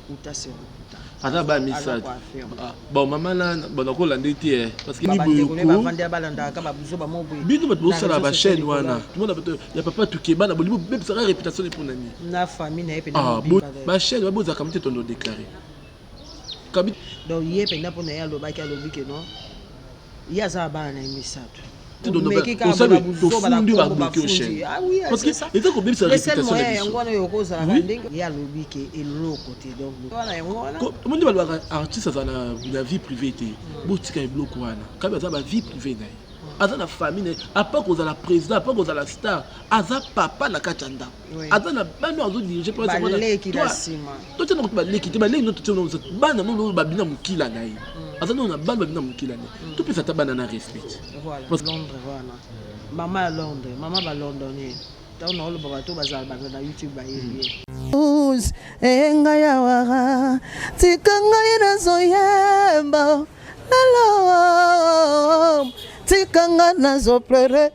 lokuta c'est lokuta. Aza ba message. Bon maman là bon ko lande ti parce que ni beaucoup ba vandi balanda ka ba buzo ba mobo. Bino ba sala ba chaîne wana. Tout le monde ya papa tukeba na bolibo même ça réputation pour nani. Na famille na pe na ba chaîne ba boza kamite tondo déclarer. Donc yé pe na pona ya loba ki alobi ke non. Ya za ba na misato. Parce que il faut que ça réputation artiste na vie privée botika bloc wana quand ça vie privée aza na famille à pas cause la président à pas cause la star aza papa na kachanda aza na bano azo diriger pour ça toi tu n'as pas l'équipe ba l'équipe tu n'as bana no ba bina mukila na ye aza no na bana bina mukila na tout peut ça bana na respect voilà Londres voilà maman à Londres maman ba londonien donc on le bateau bazal ba na YouTube ba yé enga ya wara tikanga ina zoyemba hello tikanga nazo pleurer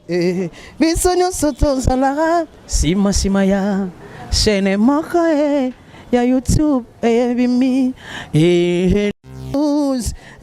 biso nyonso tozalaka sima ya chaîne moko ya YouTube bimi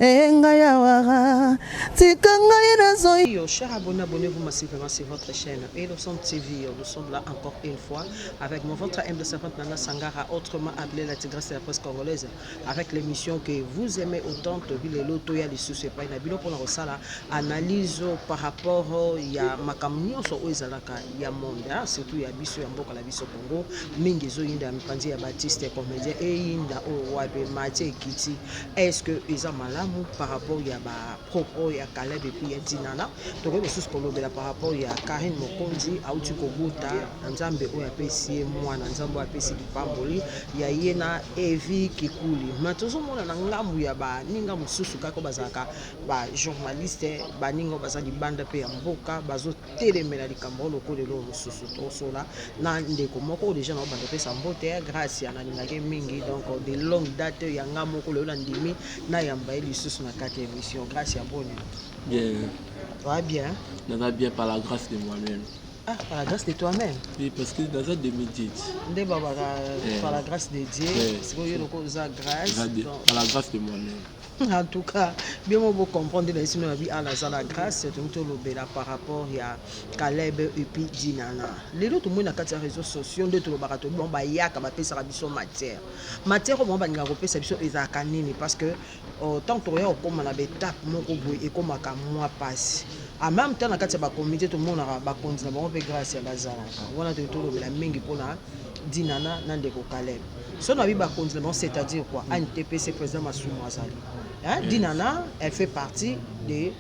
enga ya wara tikanga nazo. Chers abonnés, abonnez-vous massivement sur votre chaîne et nous sommes TV. Nous sommes là encore une fois avec votre humble servante Nana Sangara, autrement appelée la tigresse de la presse congolaise, avec l'émission que vous aimez autant que le loto ya les soucis pas na bilo pour la sala analyse par rapport ya makamnyo so ezalaka ya monde surtout ya biso ya mboka la biso Congo mingi zo yinda mipanzi ya Baptiste comédien et yinda o wabe Mathieu Kiti. Est-ce que eza malamu par rapport ya ba propos ya Caleb et puis ya Dinana donc les choses qu'on a par rapport ya Karine Mokonzi auti kobuta nzambe o ya pesi mwana nzambe o ya pesi pamboli ya yena Evi Kikuli matozo mona na ngambu ya ba ninga mususu kako bazaka ba journaliste ba ninga bazali banda pe ya mboka bazo telemela likambo lokole lo mususu to sola na ndeko moko déjà na banda pe sa mbote grâce ya na ningake mingi donc de longue date ya ngamo ko lo ndimi na yamba lisusu na kati émission grâce ya bonne bien. Va bien. Ça va bien par la grâce de moi-même. Ah, par la grâce de toi-même. Oui, parce que dans un demi-dit. Par la grâce de Dieu. C'est que grâce. Par la grâce de moi-même. En tout cas, bien vous comprendre la mission de la grâce, c'est tout le par rapport à Caleb et puis Dinana. Les autres monde na les réseaux sociaux de tout le barato bon ba yaka ba pesa biso matière. Matière bon ba ngaro pesa biso ezaka nini parce que tant que on comme na étape moko boy et comme aka mois passe. En même temps na kati ba comité tout le monde ba continue ba on peut grâce à bazala. On a tout le la mingi pona Dinana na ndeko Caleb. So na bi ba continue c'est-à-dire quoi? ANTPC président Masumu Azali. Hein? Dinana, elle fait partie de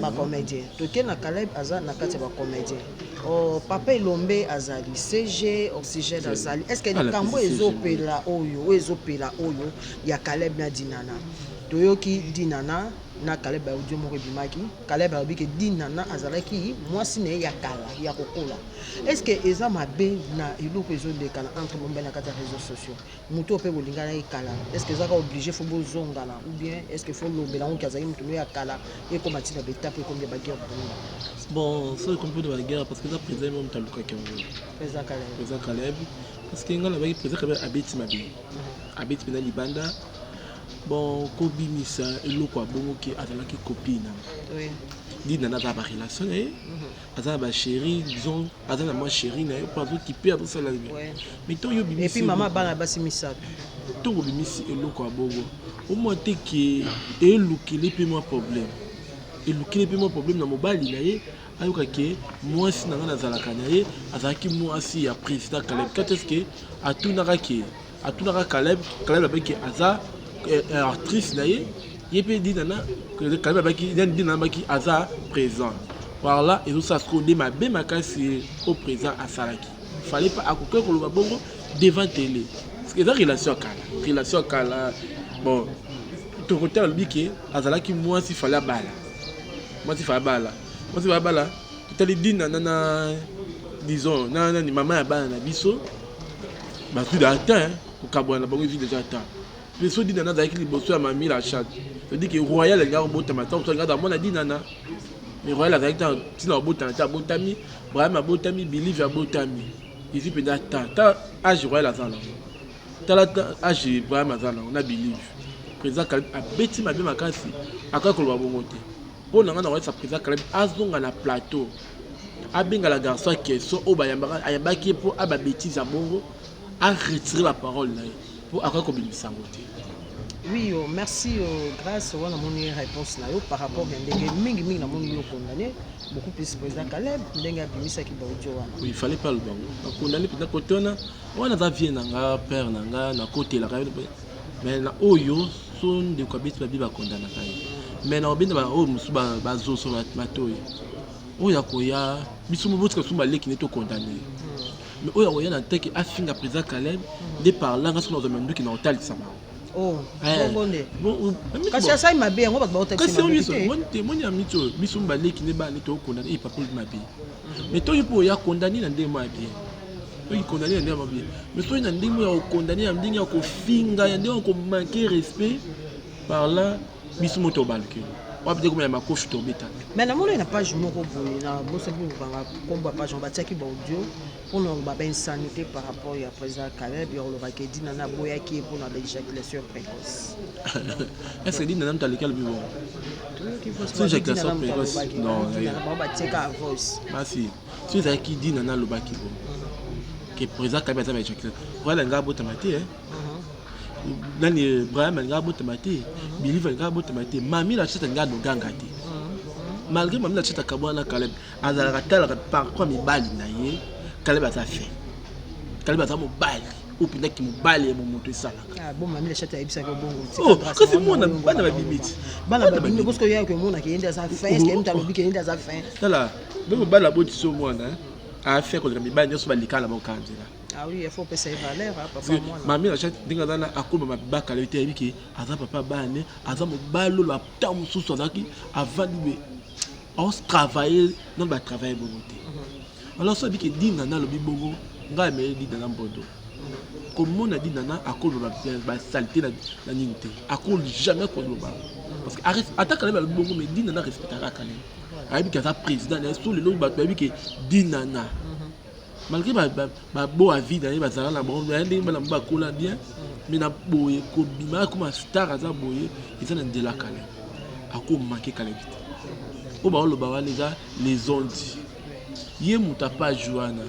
ma comédienne. Toké na Caleb Azali na kati ba comédien. Oh papa Ilombe Azali, CG Oxygène Azali. Est-ce que les kambo ezopela oyo ya Caleb na Dinana? Toyoki Dinana na Caleb audio moko bimaki. Caleb a dit que Dinana Azalaki moi sine ya kala ya kokola. Est-ce que eza mabe na iloko ezo de kala entre bombe na kati réseaux sociaux? Muto pe bolinga na kala. Est-ce que zaka obligé faut bozonga là ou bien est-ce que faut lobela on kazaki muto ya kala et comme atina betape comme ya baguerre bon, ça comme peu de bagarre parce que ça président même taluka Congo. Président Caleb parce que ngala ba président Caleb abeti mabe. Abeti na libanda. Bon, Kobi Missa et l'autre bongo qui a la copine. Oui. Dit nana ta relation aza ba chérie disons aza na moi chérie na pas d'autre qui perd ça la vie. Mais toi yo bimisi. Et puis maman bana basi misa. Toi bimisi et l'autre bongo. Au moins te qui et luki les peu moins problème. Et luki les peu moins problème na mobali na ye ayoka ke moi si nanga na zalaka na ye azaki moi si ya président Caleb. Quand est-ce que atunaka Caleb avec aza actrice naie il peut dire que le Caleb baki aza présent voilà et tout ça se connaît ma bien ma casse au présent à Salaki fallait pas à couper pour le bongo devant télé parce que la relation kala bon tout côté le biquet azalaki moi si fallait bala tu as dit nana disons nana ni maman ya bana na biso ba tout d'attend au Cabana bongo vit déjà temps. Les gens disent nana avec les bossus à mamie la chatte. Je dis que royal les gars bota matin on regarde moi on a dit nana. Mais royal avec tant si la bota ta botami, Brahim a botami, Believe a botami. Ici peut-être ta âge royal à ça là. talata age Ibrahim azala on a believe président Kaleb a beti mabe makasi akaka ko babongo te po nanga na wa sa président Kaleb azonga na plateau abenga la garçon question o bayamba ayambaki po aba bêtise à bongo a retirer la parole là pour akaka ko bimisa ngote. Oui, merci grâce à mon réponse là par rapport à ndenge mingi mingi na mon condamné beaucoup plus président Kaleb ndenge abimisa ki baudio wana. Oui, il fallait pas le bango. Condamné peut côté on a vie nanga père nanga na côté la mais na oyo son de quoi bit ba condamné kai. Mais na obina ba o musu ba zo so matoyi. Oya koya bisu mo botka suma leki neto condamné. Mais oya koya na teki afinga président Kaleb de parler ngas dans un qui na hotel sama. Oh, bon, kasi ça m'a bien, on va pas kasi on y a mis tout biso mbale qui ne ba neto condamné et pas pour ma bien. Mais toi il faut ya condamné na ndemo bien. Toi il condamné na ndemo bien. Mais toi na ndemo ya condamné na ndenge ya ko finga ya ndemo ko manquer respect par là biso moto balke. On va dire comment il m'a coach tombé. Mais na mona na page moko boye na bosa bi banga komba page on va tiaki ba audio pour nous ba insanité par rapport à président Kaleb et on le va que dit nana boya qui pour na l'éjaculation précoce. Est-ce que dit nana dans lequel bi bon? C'est éjaculation précoce. Non, on va tiaka à voice. Merci. Tu sais qui dit nana lo baki bon. Que président Kaleb ça va éjaculer. Voilà ngabo tamati hein. Nani Ibrahim ngabo tamati. Believe ngabo tamati. Mami la chita ngado gangati. Malgré même la chita kabwana Kaleb azala katala par quoi mi bali na ye Kaleb a fait Kaleb a mo bali ou pina ki mo bali e mo moto sala ah bon mami la chita ebisa ko bongo oh kasi mo na bana babimiti bana babimiti parce que ya que mona ki enda za fin est-ce que mta lobi ki enda za fin tala bebo bala boti so mwana a fait ko mi bali nyoso balikala ba kanzela. Ah oui, il faut que ça ait valeur, papa moi. Mamie la chate dinga dana akoma mabaka la été biki aza papa bane aza mo balo la tam sous sozaki avant de on travailler non ba travailler bonté. Alors ça biki dinga na lobi bongo nga me di dana mbodo. Comme on a dit nana akoma ba saleté na ninte. Akol jamais ko lo ba. Parce que arrête attaque le bongo mais di nana respectera Kaleb. Abi ka sa président na sous le nom ba biki di nana. Malgré ma beau vie d'aller bazala na bon ndenge bana ba kola bien mais na boye ko bima comme star aza boye ils ont de la Kaleb ako manquer Kaleb o ba lo ba wa les ondes yé muta pas joana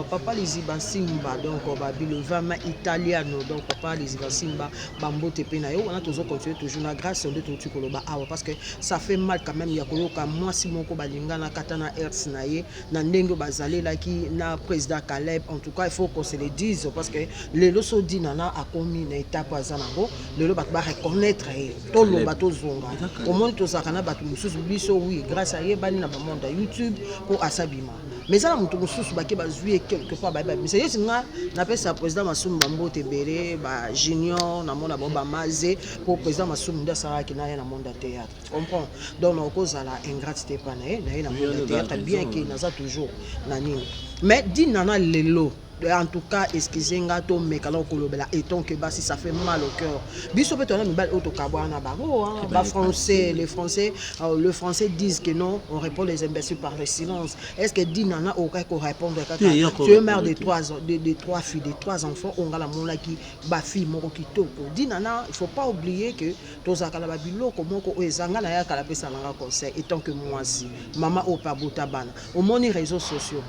papa les Ibansimba donc babi le vama italiano donc papa les Ibansimba bambote pe na yo on a toujours continuer toujours na grâce de tout koloba awa parce que ça fait mal quand même ya koyoka moi si moko balinga na katana hertz na ye na ndenge bazali la ki na président Kaleb en tout cas il faut qu'on se le dise parce que le loso dinana a commis na étape azanango le lo ba reconnaître to lo bato zonga au moins to sakana bato mususu biso oui grâce à ye bani na monde YouTube pour asabima mais ça mutu mususu ba ke jouer quelque part mais c'est singa na pesa président Massoum Bambote Béré ba junior na mona bomba mazé pour président Massoum nda sala ki na ya na monde théâtre comprends donc on cause la ingratitude pa na monde théâtre bien que naza toujours na nini mais dit nana lelo en tout cas excusez-moi to me kala kolobela et donc que si ça fait mal au cœur biso peut on a auto kabwana bango ba français les français le français disent que non on répond les imbéciles par le silence est-ce que dit nana au cas qu'on répondre tu es mère de trois filles de trois enfants on a la mona qui ba fille moko kitoko dit nana il faut pas oublier que tozakala ba biloko moko ezanga na ya kala pesa na conseil et tant que moi si maman au pa botabana au moni réseaux sociaux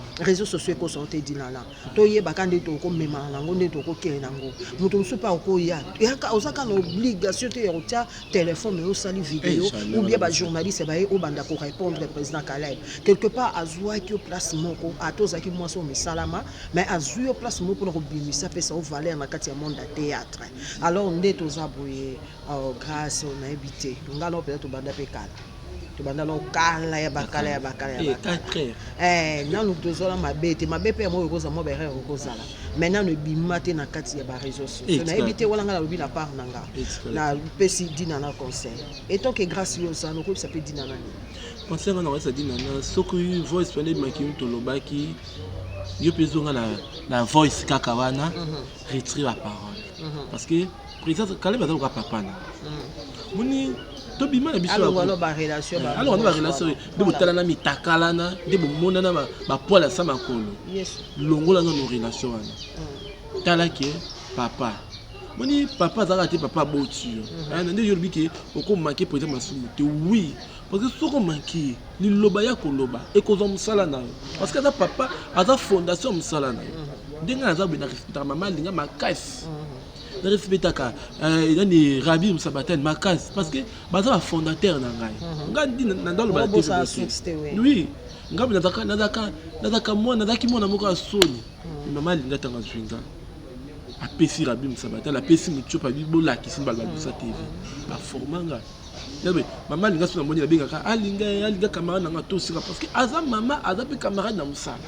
ko santé dit nana to bakande to ko mema nango ndeto ko kele nango muto musupa ko ya yaka osaka na obligation te ya tia téléphone mais osali vidéo ou bien ba journaliste ba o banda ko répondre le président Kaleb quelque part azwa ki place moko atozaki moi so misalama mais azui o place moko pour bimisa pesa o valeur na kati ya monde à théâtre alors ndeto zaboye grâce on a évité ngalo peut-être banda pe kala tu banda no kala ya bakala nanu tozola mabete mabepe mo koza mo bere kozala maintenant ne bimate na kati ya ba réseaux sociaux na éviter wala ngala lobi na part nanga na pesi dina na conseil et tant que grâce yo ça no ko ça peut dina na conseil na ça dina na soko voice pone makimu to lobaki yo pezonga na voice kaka wana retirer la parole parce que président Kaleb azaka papa na moni to bima na biso alors ba relation alors on va relation de botala na mitakala na de bomona na ba pola sa makolo yes longola na no relation wana tala ke papa moni papa azaka te papa boti yo nande yo biki oko manquer président Masumu te oui parce que soko manquer liloba ya koloba e kozo musala na parce que ça papa aza fondation musala na denga aza bena respecter mama linga makasi na respecter ka yani Rabi Musabatene makasi parce que baza fondateur na ngai ngandi na ndalo ba oui ngabi nazaka mwana moko asoni mama linga tanga zwinga apesi Rabi Musabatene apesi muchopa bibola kisimba ba busa TV ba formanga yabe mama linga sona moni la benga alinga camarade na to sika parce que aza mama aza pe camarade na musala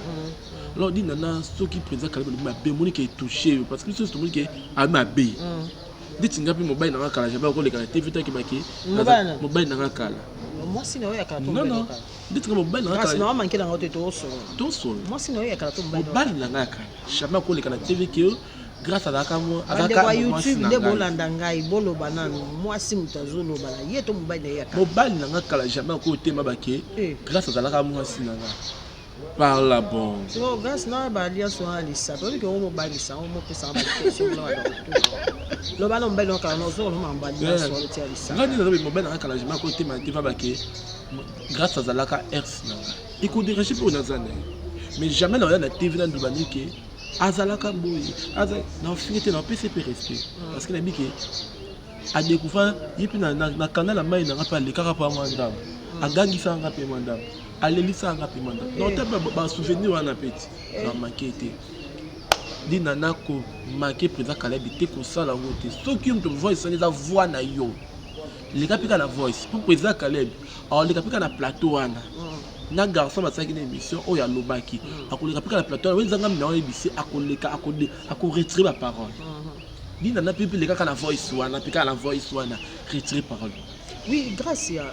alors dit nana ce qui présente quand même ma bémoni qui est touché parce que ce tout le monde qui a ma bé dit tinga pe mobile na kala jaba ko le kala TV qui maki mobile na kala moi sinon ya kala non dit tinga mobile na kala non manquer dans auto to so moi sinon ya kala to mobile na kala jaba ko le kala TV qui grâce à la caméra à YouTube de bolanda ngai bolo banana moi si mutazolo bala yeto mobile ya mobile na kala jaba ko tema baki grâce à la caméra sinanga par la bon so grâce na ba alliance wa lisa to que o mobile sa o mo pesa ba question là lo ba no mobile no kala no zo no mamba alliance wa lisa lisa ngani na mobile na kala jaba ko tema tema baki grâce à la RS na iko diriger pour nazana mais jamais na la TV na ndubani ke azalaka boye aza na finité na PCP respect parce que na biki a découvert yipi na canal la mai na pa le kaka pa mandam agangisa nga pe mandam alelisa nga pe mandam non ta ba souvenir wana petit na maquette dina na ko marqué président Caleb te ko sala ngote soki mto voice na voix na yo le kapika na voice pour président Caleb alors le kapika na plateau wana na garçon basaki na émission o ya lobaki akoleka pika na plateau wenzanga mina o ebisi akoleka ako retirer la parole dina na pipi le kaka na voice wana pika na voice wana retirer parole. Oui, grâce à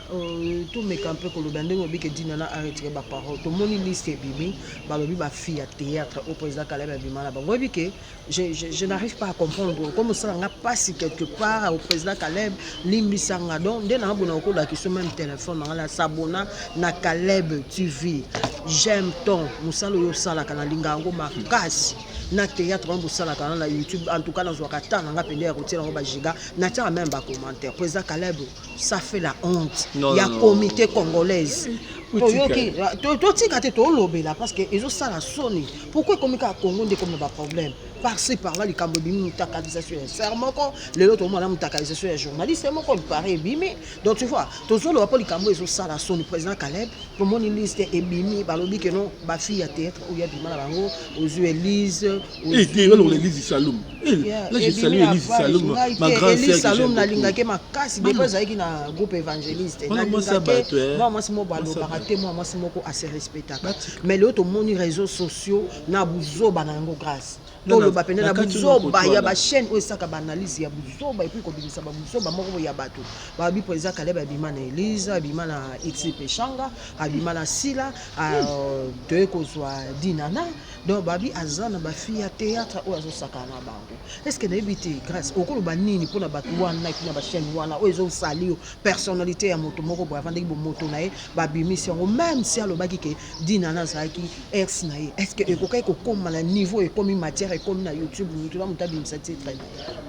tous mes campés que le bandé m'a dit que Dinana a retiré ma parole. Tout le monde liste Bibi, Balobi, ma fille à théâtre au président Caleb Bima là-bas. Vous voyez que je n'arrive pas à comprendre comment ça n'a pas si quelque part au président Caleb, Limbisanga. Donc, dès qu'on a encore la question même téléphone, on a s'abonner na Caleb TV. J'aime ton, Moussalo Yosala Kanalingango ma casse. Na théâtre on bosala kana na YouTube en tout cas dans Wakata nga pende ya retirer ngo ba giga na tia même ba commentaire président Caleb ça fait la honte il y a comité congolaise to tika te to lobela parce que ils ont ça la soni pourquoi comme ka Congo ndé comme ba problème par-ci par-là les Cambodgiens mutakalisation serment les autres moi la mutakalisation des journalistes c'est mon quoi pareil bimi donc tu vois toujours le rapport les Cambodgiens ils ont ça la soni président Caleb pour mon liste et bimi ba lobi que non ba fille à théâtre ou ya bima la bango aux yeux Elise et tu vois l'Élise Saloum là je salue Élise Saloum ma grande sœur Saloum na lingake makasi de base avec na groupe évangéliste na lingake moi c'est mo balo baraté moi c'est moko assez respectable mais l'autre mon réseaux sociaux na buzo banango grâce to le ba pene na buzo ba ya ba chaîne o saka ba analyse ya buzo ba et puis ko bilisa ba buzo ba moko ya bato ba bi président Caleb abima na Elise abima na XP Shanga abima na Sila de ko soit Dinana donc ba bi azana ba fille à théâtre o azo saka na bango est-ce que n'habité grâce au ko ba nini pona bato wana na ba chaîne wana o ezo sali personnalité ya moto moko bo avanda bo moto na e ba bimission même si alobaki ke Dinana zaki ex na e est-ce que ekokai ko comme na niveau et comme matière et comme na YouTube tu vas monter bien ça très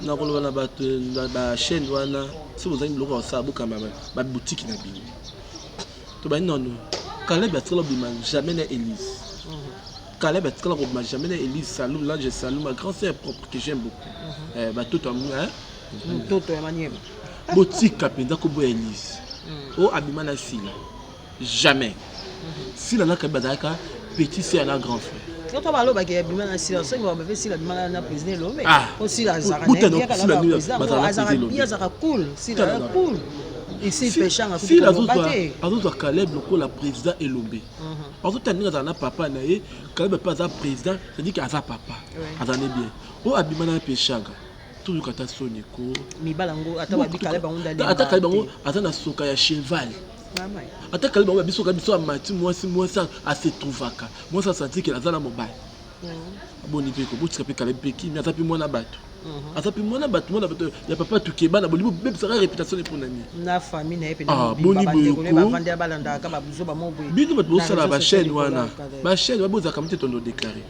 na ko na bato ba chaîne wana si vous avez loko sa buka mama ba boutique na bini to ba non Caleb atlo bima jamais na Elise Caleb atlo bima jamais na Elise Saloum là je salue ma grande sœur propre que j'aime beaucoup ba tout en hein toto Emmanuel boutique kapenda ko bo Elise o abima na Sila jamais Sila na kabadaka petit c'est un grand frère quand on parle de bima na Sila ça va faire Sila bima na président Lomé aussi la Zara bien Zara cool Sila cool ici péchant à si la autre Caleb le président Elombe en tout temps na papa na ye Caleb pas un président ça dit qu'il a papa azane bien o abima na péchanga tout le kata soniko mi balango atababi Caleb onda li ata Caleb bango atana soka ya cheval ata Caleb bango biso ka biso amati moi ça a se trouvaka moi ça senti que azana mobile boni pe ko botika pe Caleb pe ki mi atapi mwana bato atapi mwana bato ya papa tukeba na bolibo même ça réputation pour nani na famille na epe na boni boye ba vanda balanda ka ba buzo ba mobo bino bato sala ba chaîne wana ba chaîne ba boza kamite tondo déclarer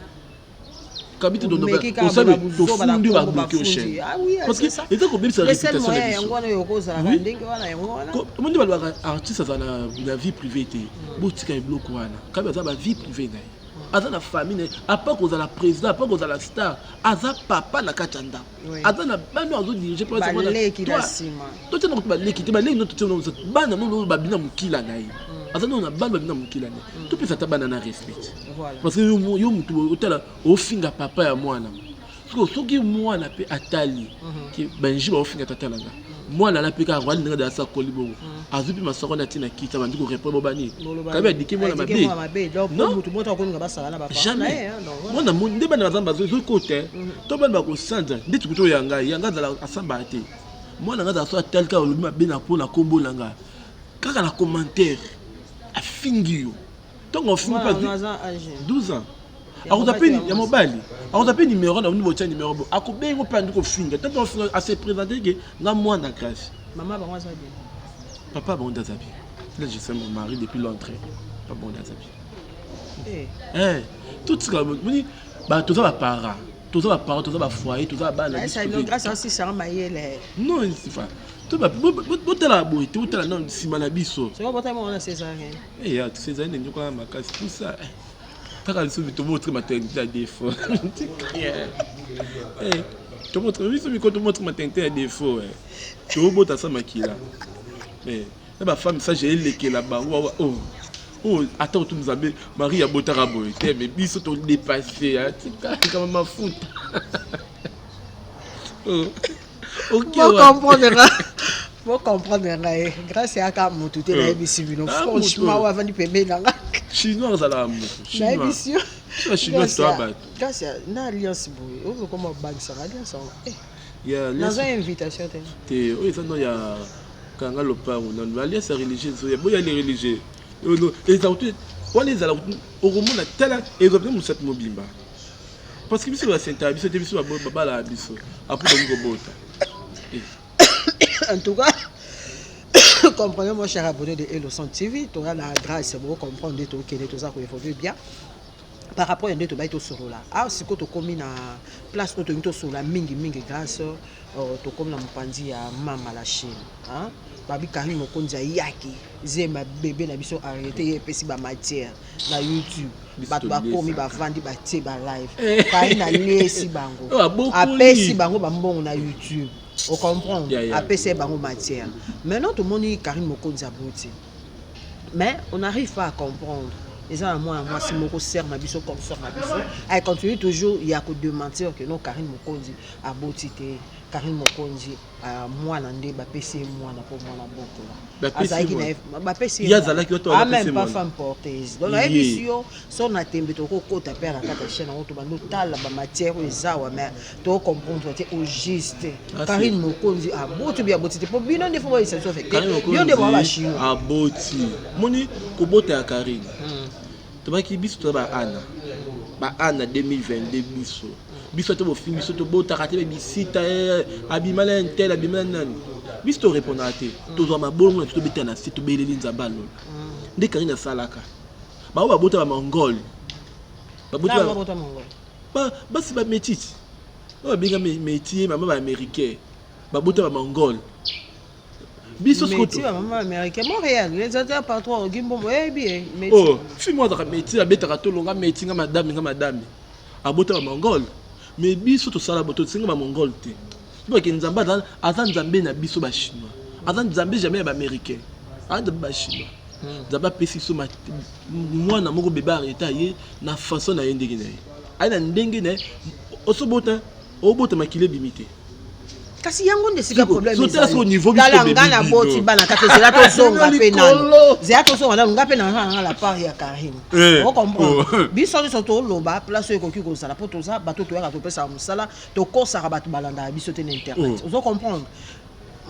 kabite do Meki ka on sabe bala to buzo, bala fundi ba Congo, bloquer au bafundi. chaîne Ah oui, parce que c'est ça. et ça ko bebisa Le seul réputation moyen na yango wana yokozala Oui. ndenge wana yango wana. Comment dire ba artiste ça na vie privée té botika bloquer wana kabe za ba vie privée na aza na famille à part qu'on a la président à part qu'on a la star aza papa na kachanda aza na bano azo diriger pour ça Baleki na sima. toi tu n'as pas baleki te baleki no tu no bana no babina mukila na ye aza no na bana babina mukila na tu peux ça bana na respect parce que yo mutu otala ofinga papa ya mwana soki mwana pe atali ki banji ba ofinga tata langa mwana la pe ka rwali nga da sa kolibo azupi masoko na tina kita bandi ko répondre bani kabe adiki mwana mabe non mutu moto ko nga basala na papa jamais mwana nde bana bazamba zo côté to bana ba ko sanja nde tukuto yanga zala asamba ate mwana nga za so atali ka olobi mabe na pona kombo langa kaka na commentaire afingi yo tongo fingi pas 12 ans akotapeni ya mobali akotapeni numéro na niveau tya numéro bo akobengo pa ndiko finga tant on finga assez présenter que nga mwana grâce maman ba mwaza bien papa bon dazabi là je sais mon mari depuis l'entrée papa bon dazabi tout ça moni ba tout ça ba para tout ça ba para tout ça ba foyer tout ça ba na ça non grâce à si ça mayele non c'est pas tout ba botala boy tout tala non simana biso c'est pas botala on a césarien ya césarien ndiko na makasi tout ça T'as vu tout montre maternité à défaut. Tu montres quand tu montres maternité à défaut. Tu remontes à ça maquilla. Mais la femme ça j'ai léqué là-bas. Oh attends tu nous as mis Marie a botarabo. Mais biso t'ont dépassé. Tu quand même ma fout. OK. Faut comprendre grâce à ka mutu te na bisi bino franchement avant di pembe na chinois za la mutu chinois toi ba grâce na alliance boy on comme bank ça alliance ya dans une invitation te oui ça non ya kanga lopango na alliance religieuse ya boya les religieux et ça on les ala au romona tala et comme nous cette mobimba parce que biso la sainte biso te biso ba la biso après donc bota en tout cas, comprenez mon cher abonné de Eloson TV, tu auras la grâce pour comprendre tout ça qu'il faut bien. Par rapport à tout baito solo là. Ah si ko to komi na place ko to nto solo la mingi grâce to komi na mpanzi ya mama la Chine. Hein? Babi Karim Mokonzi yaki zema bébé na biso arrêté epesi ba matière na YouTube. Bato ba komi ba vandi ba tie ba live. Karim na lesi bango. Apesi bango ba mbongo na YouTube. On comprend, APC bango matière. Maintenant tout le monde est Karim Mokonzi abouti. Mais on n'arrive pas à comprendre. Et ça moi si moko sert ma biso comme sort ma biso, elle continue toujours il y a que de mentir que non Karim Mokonzi abouti te Karim Mokonzi moi nande ba PC moi na pour moi na boko. Azaki na ba PC. Ya zala ki to ba PC même pas femme porteuse. Donc la émission son a tembe to ko ta père na kata chaîne on to ba no tala ba matière ezawa mais to comprendre te au juste. Karim Mokonzi abouti bien abouti te pour bino de fois ça fait. Bien de ba chino. Abouti. Moni ko bota ya Karim. Tobaki biso to ba ana 2022 biso biso to bo film biso to bota kate be bisita abimala intel abimala nani biso to répondre ate to zo mabongo to beta na site to beleli nzamba lolo nde Karina salaka ba ba bota ba mongol ba bota mongol ba si ba métis ba binga métier mama ba américain ba bota ba mongol biso skoto maman américain Montréal les autres partout au Gimbo bien oh fais-moi dans métier abeta to longa métier nga madame abota ba mongol mais biso to sala boto singa ba mongol te donc nzamba azan nzambe na biso ba chinois azan nzambe jamais ba américain azan ba chinois nzamba pesi so mwana moko beba arrêta ye na façon na yendenge na ye ana ndenge na osobota obota makile limité kasi yango nde sika problème ezali au niveau ngana boti bana kate zela to zonga pe nani zela to zonga nga pe na la part ya Karim on comprend biso so to loba place ko ki ko sala po to za bato to ya to pesa musala to kosa bato balanda biso te na internet on comprendre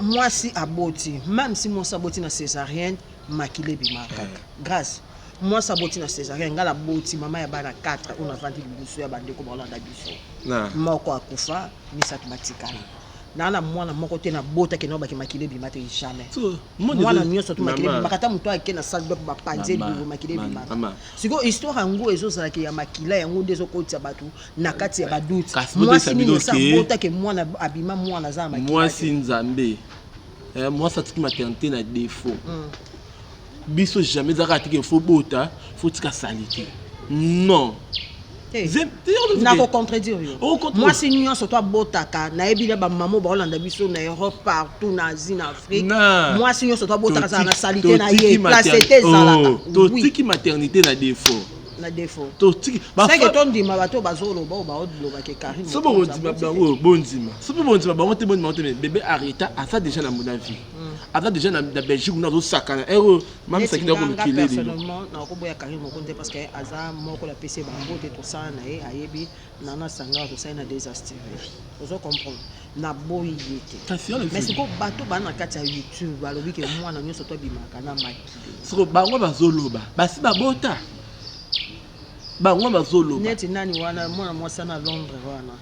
moi si aboti même si moi saboti na césarienne makile bimaka grâce moi saboti na césarienne ngala boti mama ya bana 4 on a vendu biso ya bande ko balanda biso moko akufa misatu batikala na mwana moko te na bota ke no ba ki makile bi mate jamais so mwana nyonso to makile bi makata muto ake na salle ba panze bi makile bi mata siko histoire yango ezozala ke ya makila yango ndezo kotia batu na kati ya baduti mwasi ni sa bota ke mwana abima mwana za makila mwasi nzambe mwasi atiki maternité na défaut biso jamais zaka atiki faut bota faut tika salite non na ko contredire yo moi si nyonso to botaka na ebile ba maman ba Hollande biso na Europe partout na Asie na Afrique moi si nyonso to botaka na salite na ye place te zala to tiki maternité na défaut to tiki ba fa que ton dima bato bazolo ba odloba ke Karim so bon dima bango bondima so bon dima bango te bonima te bébé arrêta à ça déjà na mon avis avant déjà na Belgique na zo sakana même ça qui doit le kiler personnellement na ko boya Karim mokonte parce que aza moko la PC bango te to ça na ayebi nana sanga to ça na désastre vous comprendre na boyi yete mais c'est ko bato bana kati ya YouTube balobi ke mwana nyonso to bimaka na maki so bango bazoloba basi babota bango bazoloba neti nani wana mwana mwasa na Londres wana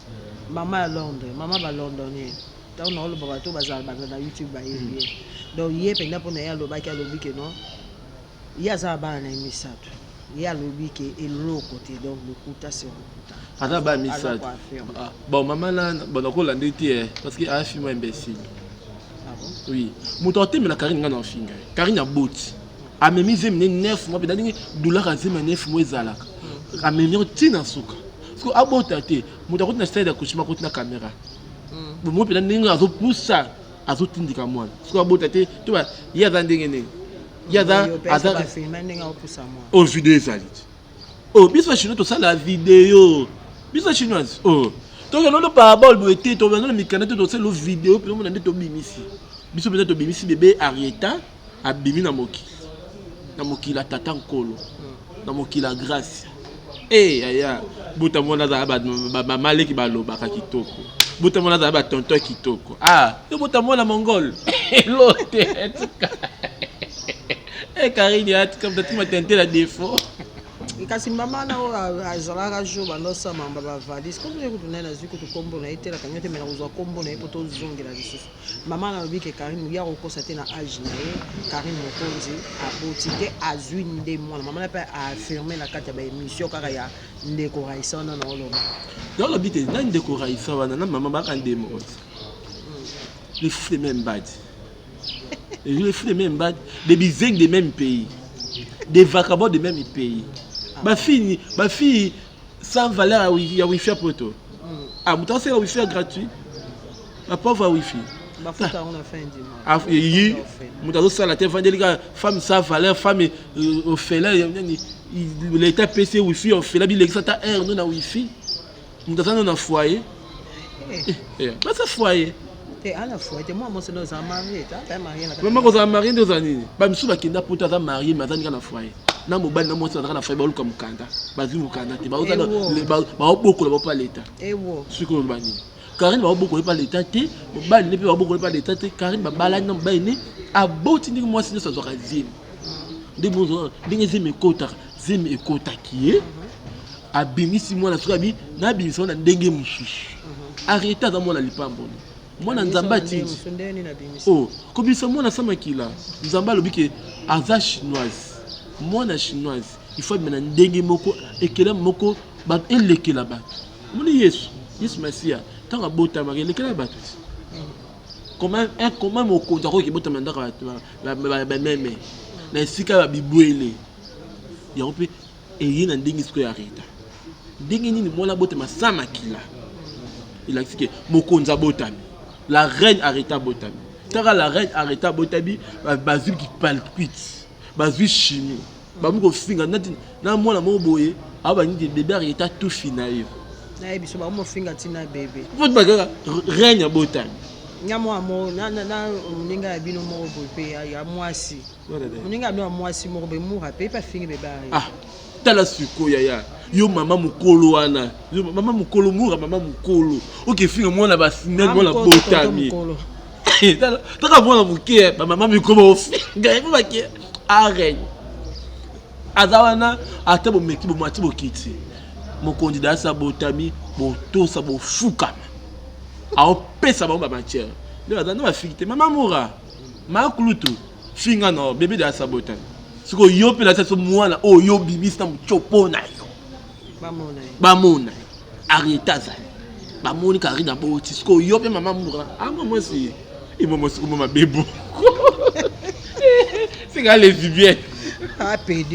mama ya Londres mama ba londonien donc on le bateau bazal na YouTube ba yebi donc yé penda pour na ya loba ki alobi ke non ya za ba na misato ya lobi ke eloko te donc le kuta c'est kuta ata ba misato bon maman là bon ko landi ti parce que a film imbécile oui mutote me na Karine ngana finga Karine ya boti a memi zem ne 9 mois pedani douleur a zem 9 mois ezalaka a memi tina suka parce que abota te mutote na stade d'accouchement ko na caméra bon moi pedani nga zo poussa azotindika mwana siko abota te to ba yaza ndenge ne yaza aza filmer ndenge opoussa mwana o vidéo ezalite oh biso chinois to ça la vidéo biso chinoise oh donc on a parabole boité to on a mikana to c'est le vidéo puis on a ndé to bimisi biso peut-être to bimisi bébé Arieta abimi na moki la tata nkolo na moki la grâce aya buta mwana za ba maleki baloba ka kitoko buta mwana za ba tonton kitoko yo buta mwana mongol l'autre Karine a comme tu m'as tenté la défaut kasi mama na azalaka jo bando sama baba valise comme je vous donner la zuko to kombo na etela kanyote mena uzwa kombo na epoto zongela lisusu mama na lobi ke Karine ya ko kosate na âge na ye Karine mokonzi aboti te azwi nde mwana mama na pa affirmer la kati ba émission kaka ya ndeko raisa na oloba dans le but na ndeko raisa wana na mama ba kan demo les fous des mêmes bad les fous des mêmes bad des bizengs des mêmes pays des vagabonds des mêmes pays ma fille sans valeur il y a wifi pour toi mutant c'est wifi gratuit la pauvre wifi bafuta on a fait un dimanche mutant ça la évangélique femme sans valeur femme au fait là l'état PC wifi on fait là il existe à air nous na wifi mutant ça na foyer pas ça foyer et à la fois moi c'est dans un marié t'as marié là maman ko za marié dans anini ba misu ba kinda puta za marié mazani kana foyer na mobali na mwasi na fa baluka mukanda bazi mukanda te baoza ba obokola ba leta siko bani Karine ba obokola pa leta te mobali ne pe ba obokola pa leta te Karine ba balani na mobali ne aboti ndiki mwasi ne sozoka zimi ndimo ndenge zimi ekota zimi ekota kiye abimisi mwana soka na bimisi na ndenge mususu arrêta za mwana lipambo mwana nzamba ti ko bisa mwana sama kila nzamba lobike aza chinoise mwana chinoise il faut maintenant ndenge moko ekela moko ba elekela bato moni Yesu Masia tanga bota ma elekela bato comment moko zako ki bota mandaka ba meme na sika ba bibwele ya ope eyina ndenge siko ya reta ndenge nini mwana bota masama kila il a expliqué moko nza botami la reine arrêta botami tanga la reine arrêta botami bazil qui palpite bazil chimie bamuko finga na mwana mo boye aba ni bébé arrêta tout finayo na biso ba mo finga tina bébé votre baga reine botami nyamo amo na ninga bino mo boye ya mwasi ninga bino mwasi mo be mu rapé pas finga bébé tala suko ya yo mama mukolo wana yo mama mukolo mura mama mukolo OK finga mwana ba sinel mwana botami tala mwana mukie ba mama mikobo finga ipo bakie reine azawana ata bo meki bo mati bo kiti mo candidat sa botami bo to sa bo fukama aopesa bango bamatière nde baza nde bafiki te mama mora makulutu finga no bebe de asabota siko yo mpe nasa so mwana oyo bibisi na mocopo na yo bamona arrêta azali bamoni kari na boti siko yo mpe mama mora amo mwasi imomosi kuma mabebo singa lesbienne apd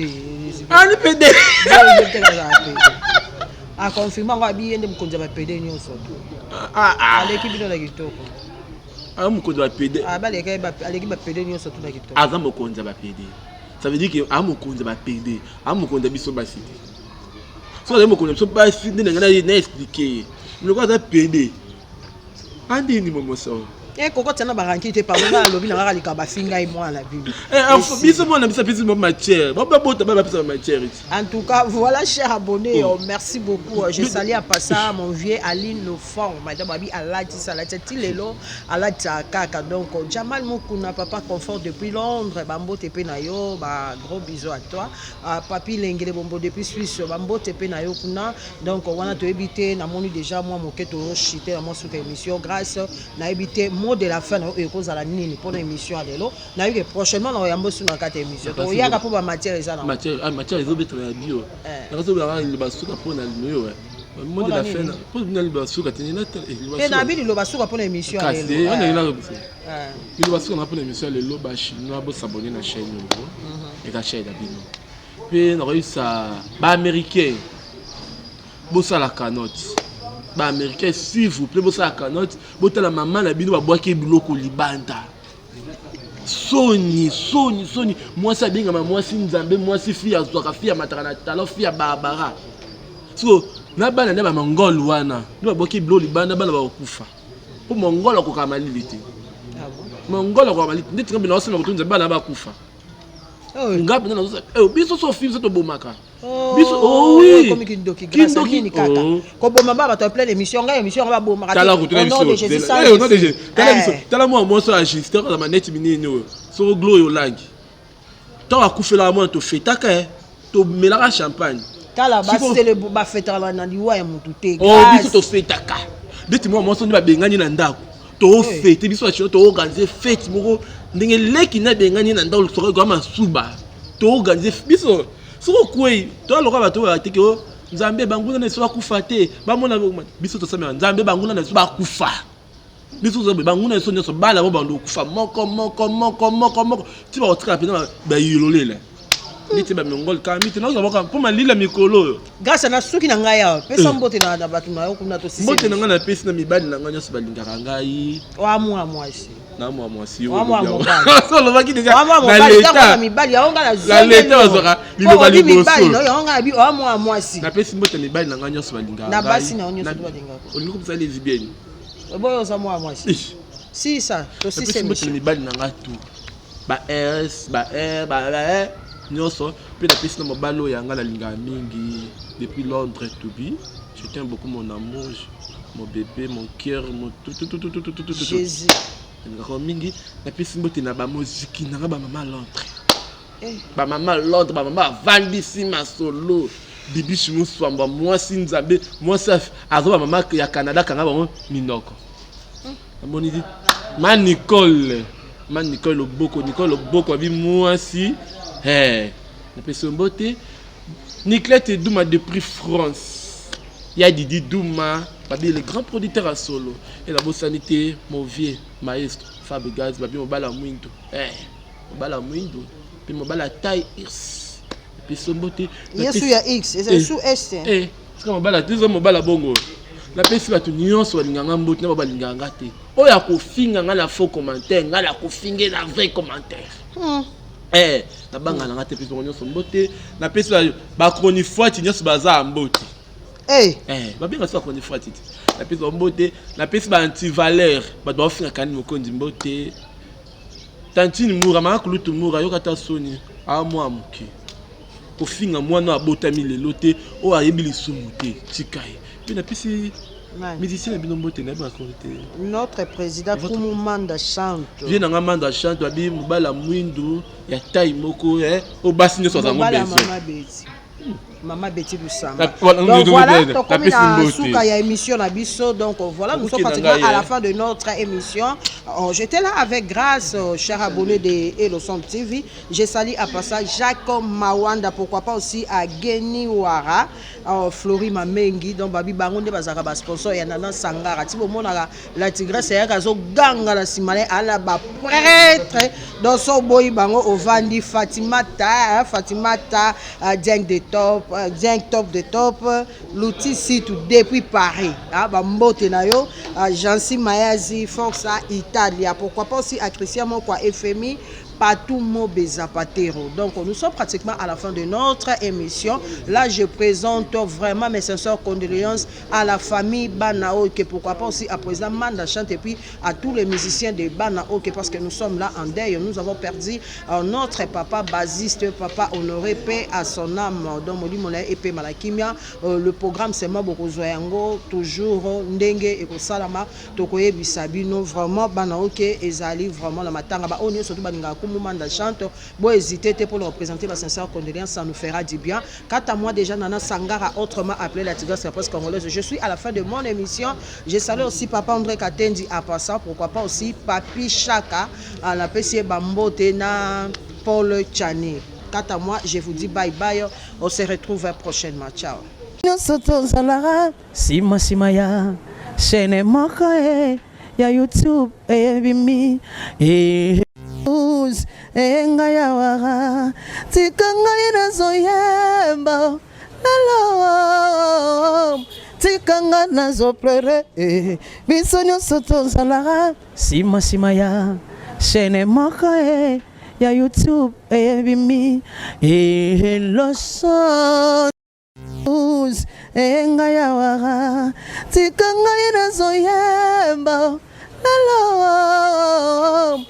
ani pede akonfirme ngo abiye nde mokonzi ya bapede nyonso aleki bino na kitoko mokonzi ya bapede aleki bapede nyonso tu na kitoko aza mokonzi ya bapede ça veut dire que amokonzi ya bapede amokonzi ya biso basi te so azali mokonzi ya biso basi nde nanga na explike miloko aza pede andini momoso koko tia na baranki te pardon na alobi na kaka lika bafinga ye mwana bino biso mwana biso apesi mo matière babota bapesa matière en tout cas voilà cher abonné merci beaucoup je salue à passant mon vieux Aline Lofond madame abi alati salati tilelo alati kaka donc Jamal Mukuna papa confort depuis Londres bambote pe na yo ba gros bisous à toi papi lengele bombo depuis Suisse bambote pe na yo kuna donc wana to éviter na moni déjà moi moketo chité na mon sous émission grâce na éviter mot de la fin et cause à la nini pour l'émission à l'élo na eu prochainement on yambo sur na carte émission to yaka pour ba matière ça matière les autres la bio na so ba le basuka pour na yo mot de la fin pour na le basuka tenina et na bi le basuka pour l'émission à l'élo on est là le basuka pour l'émission à l'élo ba chinois bo s'abonner na chaîne et la chaîne d'abino puis na réussi ba américain bo ça la canotte ba américain s'il vous plaît bossa canotte bota la maman na bino ba boaki biloko libanda soni moi ça binga moi si nzambe moi si fia zwaka fia matana talo fia barbara so na bana na ba mongol wana ndo ba boaki biloko libanda bana ba kufa po mongol ko kamalilité mongol ko kamalilité ndeti ngambe na osema kutunza bana ba kufa ngapi na zo biso so film to bomaka biso oui comme kindoki grâce ni kaka ko boma baba to plein émission nga émission ba bomaka tala ko tala biso tala moi so ajuster na manette minini so glow yo langi to akufela mo to fetaka to melaka champagne tala ba c'est ba fetala na liwa ya mutu te biso to fetaka ndeti moi so ni ba bengani na ndako to fete biso achino to organiser fete moko ndenge leki na bengani na ndako soko kwa masuba to organiser biso soko kwei to loka bato ba teke o nzambe banguna na so kufa te ba mona biso to samela nzambe banguna na so ba kufa biso zo banguna so nyoso bala mo bando kufa moko ti ba otika pena ba yilolela nditi ba mongol kamiti na zo ba pour malila mikolo grâce na suki na ngai pesa mbote na bato na yo kuna to sisi mbote na ngai na pesa na mibali na ngai nyoso balingaka ngai wa mwasi na mwasi so lo baki déjà na l'état mibali ya onga na la l'état bazaka liloba mibali no ya onga bi wa mwasi na pesa mbote mibali na ngai nyoso balingaka na basi na onyo so balingaka olingo kusala lesbienne boyo za mwasi si ça to si c'est mbote mibali na ngai tu ba rs ba ba nyoso pe na pesa na mobalo ya ngai na lingaka mingi depuis Londres to be je t'aime beaucoup mon amour mon bébé mon cœur mon tout Jésus ngako mingi na pesi mbote na ba muziki na ba mama Londres ba mama Londres ba mama vandisi masolo bibi shimu swamba moi si nzambe moi ça azo ba mama ya Canada kanga ba minoko amoni dit man Nicole Nicole Boko bi moi si na pesi mbote Niclette Douma depuis France ya Didi Douma babi le grand producteur à solo et la sanité mon vieux maestro Fab Gaz babi mobala mwindo mobala mwindo puis mobala taille X puis sombote yesu ya X c'est sous S c'est comme mobala deux mobala bongo la pesi batu nyonso balinganga mbote na balinganga te oya ko finga nga la faux commentaire nga la ko finga la vrai commentaire na banga nga te pesi nyonso mbote na pesi ba chronifoite nyonso baza mbote babinga so akoni fati la pesi mbote la pesi ba anti-valeur bato bafinga kani mokondi mbote tantini mura makulutu mura yokata soni amwa muke kofinga mwana abotami lelo te o ayebi lisumu te tikai pe na pesi musicien na bino mbote na ba korite notre président Kumu Manda chante vie na Manda chante babi mobala mwindu ya taille moko o basi nyoso za ngombe Maman Betty Lusamba. Voilà, Donc voilà, donc comme il y a beauté. Souka, il y a émission à Bisso, donc voilà, nous sommes pratiquement à la fin de notre émission. J'étais là avec grâce, cher abonné de Hello Som TV. J'ai salué à passage Jacob Mawanda, pourquoi pas aussi à Geni Wara, Flori Mamengi, donc Babi Baronde Bazaraba sponsor et Nana Sangara. Si vous voulez la tigresse, c'est un ganga la simale à la bas prêtre dans son boy bango au Vandi Fatimata, Dieng de top. Dieng top de top, l'outil site depuis Paris. Bambote nayo, Jansi Mayazi, Forza Italia. Pourquoi pas aussi à Christian Mokwa FMI, Patou Mobe Zapatero. Donc nous sommes pratiquement à la fin de notre émission. Là je présente vraiment mes sincères condoléances à la famille Banao, que pourquoi pas aussi à président Manda Chante et puis à tous les musiciens de Banao, parce que nous sommes là en deuil. Nous avons perdu notre papa basiste, papa honoré, paix à son âme. Donc Moli Moulay et Paix Malakimia. Le programme c'est Maboko Zoyango, toujours Ndenge et Kosalama, Tokoye Bisabino, vraiment Banao ke ezali vraiment la matanga ba on surtout baninga Manda Chante, bon hésiter pour le représenter ma sincère condoléance, ça nous fera du bien. Quant à moi déjà Nana Sangara, autrement appelé la tigresse presse congolaise, je suis à la fin de mon émission. Je salue aussi papa André Katendi à passant, pourquoi pas aussi Papi Chaka à la PC Bambote na Paul Chani. Quant à moi, je vous dis bye bye, on se retrouve prochainement. Ciao. Sima sima ya chaîne moko ya YouTube bimi enga ya wara tikanga ina zoyemba lalo tikanga na zo pleurer biso nyonso tozalaka sima sima ya chaîne moko ya YouTube bimi loso enga ya wara tikanga ina zoyemba lalo